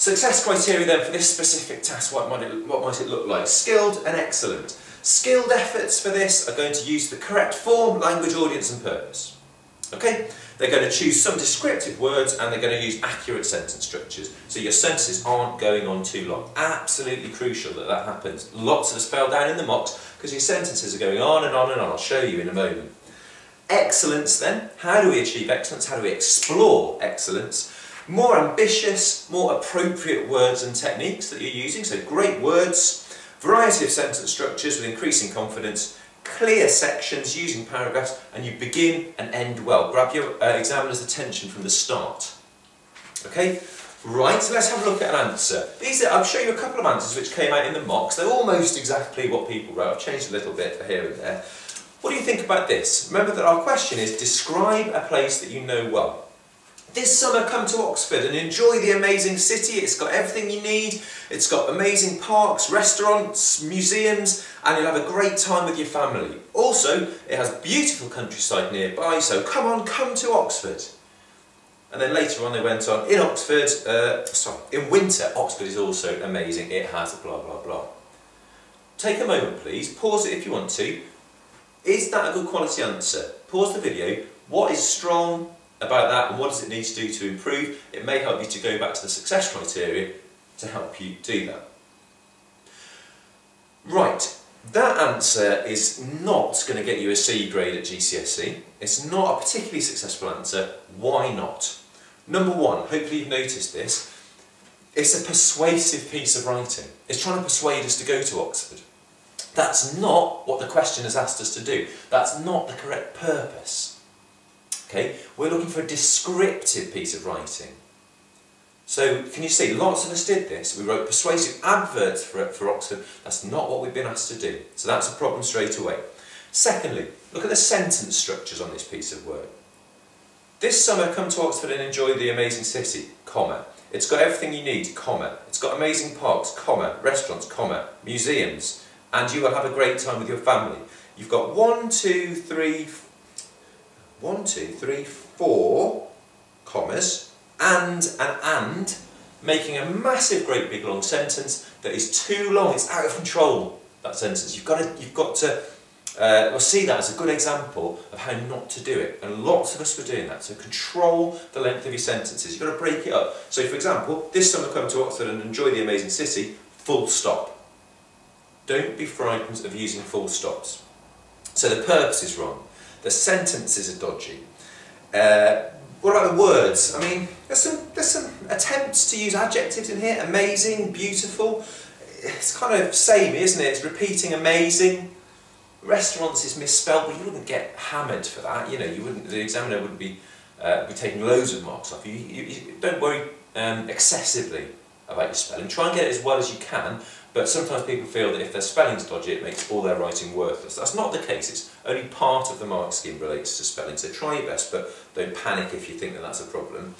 Success criteria then for this specific task, what might it look like? Skilled and excellent. Skilled efforts for this are going to use the correct form, language, audience and purpose. Okay? They're going to choose some descriptive words and they're going to use accurate sentence structures. So your sentences aren't going on too long. Absolutely crucial that that happens. Lots of us fell down in the mocks because your sentences are going on and on and on. I'll show you in a moment. Excellence then. How do we achieve excellence? How do we explore excellence? More ambitious, more appropriate words and techniques that you're using. So great words, variety of sentence structures with increasing confidence, clear sections using paragraphs, and you begin and end well. Grab your examiner's attention from the start. Okay, right, so let's have a look at an answer. I'll show you a couple of answers which came out in the mocks. They're almost exactly what people wrote. I've changed a little bit for here and there. What do you think about this? Remember that our question is, describe a place that you know well. This summer come to Oxford and enjoy the amazing city. It's got everything you need. It's got amazing parks, restaurants, museums, and you'll have a great time with your family. Also, it has beautiful countryside nearby, so come to Oxford. And then later on they went on, in winter, Oxford is also amazing. It has a blah, blah, blah. Take a moment, please. Pause it if you want to. Is that a good quality answer? Pause the video. What is strong about that and what does it need to do to improve? It may help you to go back to the success criteria to help you do that. Right, that answer is not going to get you a C grade at GCSE. It's not a particularly successful answer. Why not? Number one, hopefully you've noticed this, it's a persuasive piece of writing. It's trying to persuade us to go to Oxford. That's not what the question has asked us to do. That's not the correct purpose. Okay, we're looking for a descriptive piece of writing. So, can you see, lots of us did this. We wrote persuasive adverts for Oxford. That's not what we've been asked to do. So that's a problem straight away. Secondly, look at the sentence structures on this piece of work. This summer, come to Oxford and enjoy the amazing city, comma. It's got everything you need, comma. It's got amazing parks, comma. Restaurants, comma. Museums. And you will have a great time with your family. You've got 4 commas, and, making a massive, great big long sentence that is too long. It's out of control, that sentence. You've got to we'll see that as a good example of how not to do it. And lots of us were doing that. So control the length of your sentences. You've got to break it up. So for example, this summer come to Oxford and enjoy the amazing city, full stop. Don't be frightened of using full stops. So the purpose is wrong. The sentences are dodgy. What about the words? I mean, there's some attempts to use adjectives in here. Amazing, beautiful. It's kind of samey, isn't it? It's repeating amazing. Restaurants is misspelled, but you wouldn't get hammered for that. You know, you wouldn't. The examiner wouldn't be taking loads of marks off you. You don't worry excessively about your spelling. Try and get it as well as you can. But sometimes people feel that if their spelling's dodgy, it makes all their writing worthless. That's not the case. It's only part of the mark scheme relates to spelling. So try your best, but don't panic if you think that that's a problem.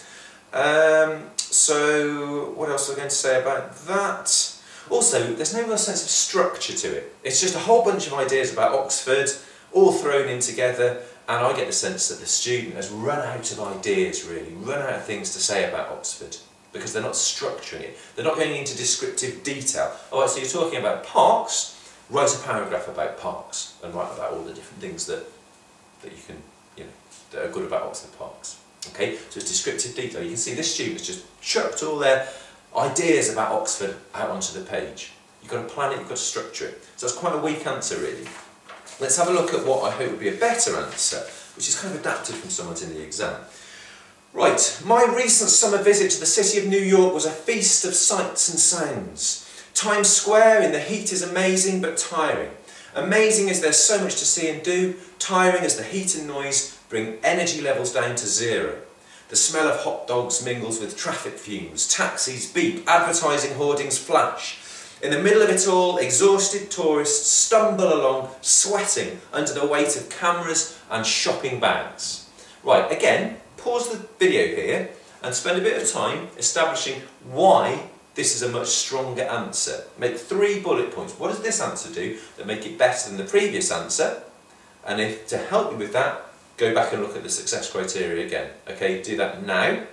So what else am I going to say about that? Also, there's no real sense of structure to it. It's just a whole bunch of ideas about Oxford, all thrown in together, and I get the sense that the student has run out of ideas, really, run out of things to say about Oxford, because they're not structuring it. They're not going into descriptive detail. Alright, so you're talking about parks, write a paragraph about parks, and write about all the different things that you can, that are good about Oxford parks. Okay, so it's descriptive detail. You can see this student's just chucked all their ideas about Oxford out onto the page. You've got to plan it, you've got to structure it. So that's quite a weak answer, really. Let's have a look at what I hope would be a better answer, which is kind of adapted from someone's in the exam. Right, my recent summer visit to the city of New York was a feast of sights and sounds. Times Square in the heat is amazing but tiring. Amazing as there's so much to see and do, tiring as the heat and noise bring energy levels down to zero. The smell of hot dogs mingles with traffic fumes, taxis beep, advertising hoardings flash. In the middle of it all, exhausted tourists stumble along, sweating under the weight of cameras and shopping bags. Right, again, pause the video here and spend a bit of time establishing why this is a much stronger answer. Make 3 bullet points. What does this answer do that make it better than the previous answer? And if to help you with that, go back and look at the success criteria again. Okay, do that now.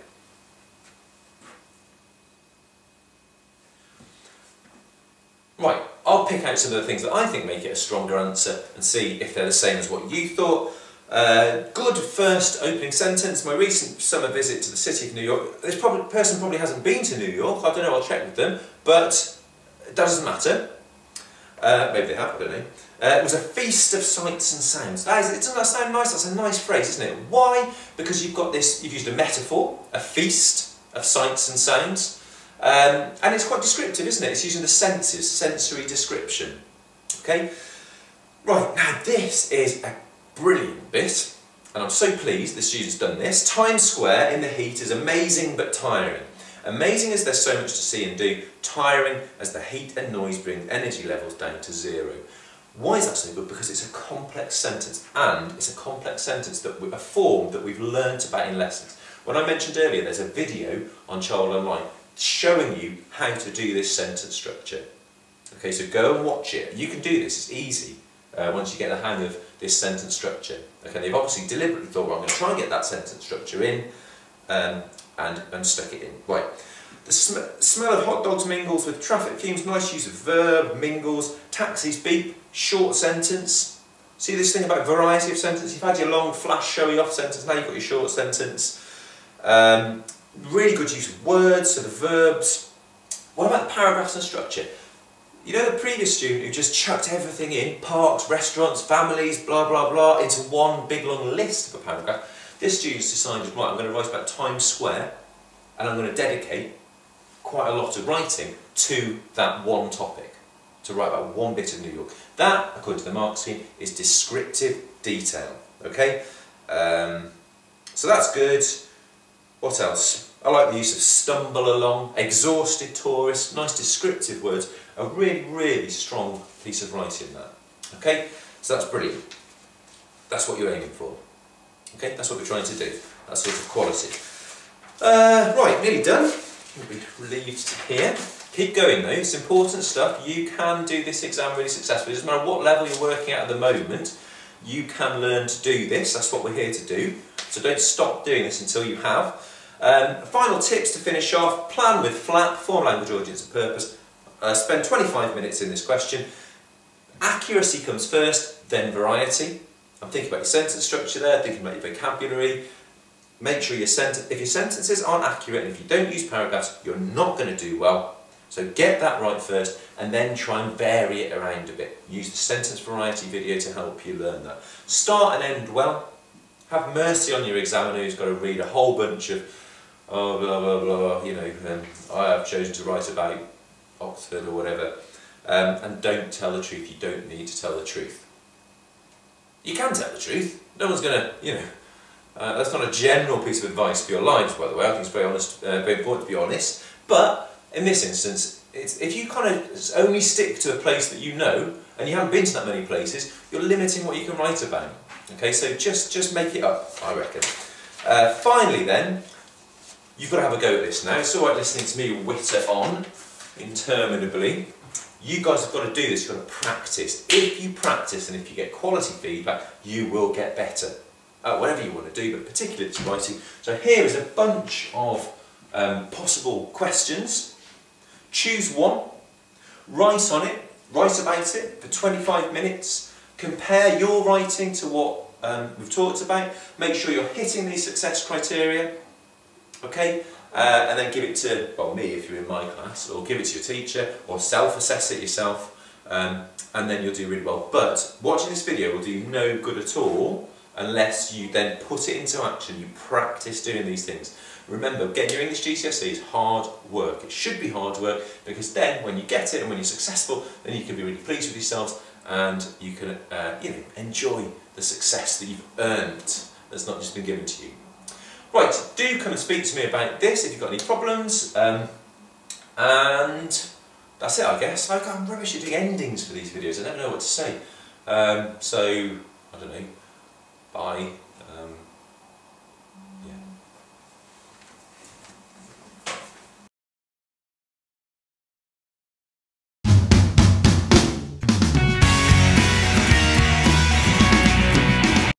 Right, I'll pick out some of the things that I think make it a stronger answer and see if they're the same as what you thought. Good first opening sentence. My recent summer visit to the city of New York. This person probably hasn't been to New York. I don't know, I'll check with them. But it doesn't matter. Maybe they have, I don't know. It was a feast of sights and sounds. Doesn't that sound nice? That's a nice phrase, isn't it? Why? Because you've got this, you've used a metaphor, a feast of sights and sounds. And it's quite descriptive, isn't it? It's using the senses, sensory description. Okay? Right, now this is a brilliant bit, and I'm so pleased the student's done this. Times Square in the heat is amazing but tiring. Amazing as there's so much to see and do, tiring as the heat and noise bring energy levels down to zero. Why is that so good? Because it's a complex sentence, and it's a complex sentence, that a form that we've learnt about in lessons. When I mentioned earlier, there's a video on Child Online showing you how to do this sentence structure. Okay, so go and watch it. You can do this, it's easy once you get the hang of this sentence structure. Okay, they've obviously deliberately thought, well, I'm going to try and get that sentence structure in and stuck it in. Right, the smell of hot dogs mingles with traffic fumes, nice use of verb, mingles, taxis beep, short sentence. See this thing about variety of sentence? You've had your long, flash, showy off sentence, now you've got your short sentence. Really good use of words, so the verbs. What about the paragraphs and structure? You know the previous student who just chucked everything in, parks, restaurants, families, blah blah blah, into one big long list of a paragraph? This student's decided, right, I'm going to write about Times Square, and I'm going to dedicate quite a lot of writing to that one topic, to write about one bit of New York. That, according to the mark scheme, is descriptive detail, okay? So that's good. What else? I like the use of stumble along, exhausted tourist, nice descriptive words. A really, really strong piece of writing, that. Okay? So that's brilliant. That's what you're aiming for. Okay? That's what we're trying to do. That sort of quality. Right, nearly done. You'll be relieved to hear. Keep going though, it's important stuff. You can do this exam really successfully. It doesn't matter what level you're working at the moment, you can learn to do this. That's what we're here to do. So don't stop doing this until you have. Final tips to finish off: plan with FLAP, form, language, audience and purpose. Spend 25 minutes in this question. Accuracy comes first, then variety. I'm thinking about your sentence structure there, thinking about your vocabulary. Make sure if your sentences aren't accurate and if you don't use paragraphs, you're not going to do well. So get that right first and then try and vary it around a bit. Use the sentence variety video to help you learn that. Start and end well. Have mercy on your examiner who's got to read a whole bunch of blah blah blah, you know, I have chosen to write about Oxford or whatever, and don't tell the truth. You don't need to tell the truth. You can tell the truth. No one's going to, you know, that's not a general piece of advice for your lives, by the way. I think it's very important to be honest. But in this instance, if you kind of only stick to a place that you know, and you haven't been to that many places, you're limiting what you can write about. Okay, so just make it up, I reckon. Finally then, you've got to have a go at this now. It's alright listening to me witter on interminably. You guys have got to do this, you've got to practice. If you practice and if you get quality feedback, you will get better at whatever you want to do, but particularly it's writing. So here is a bunch of possible questions. Choose one, write on it, write about it for 25 minutes, compare your writing to what we've talked about, make sure you're hitting these success criteria, okay, and then give it to, well, me if you're in my class, or give it to your teacher, or self-assess it yourself, and then you'll do really well. But watching this video will do you no good at all unless you then put it into action, you practice doing these things. Remember, getting your English GCSE is hard work. It should be hard work, because then when you get it and when you're successful, then you can be really pleased with yourselves and you can you know, enjoy the success that you've earned that's not just been given to you. Right, do come and speak to me about this if you've got any problems. And that's it, I guess. I'm rubbish at doing endings for these videos. I never know what to say. So, I don't know. Bye.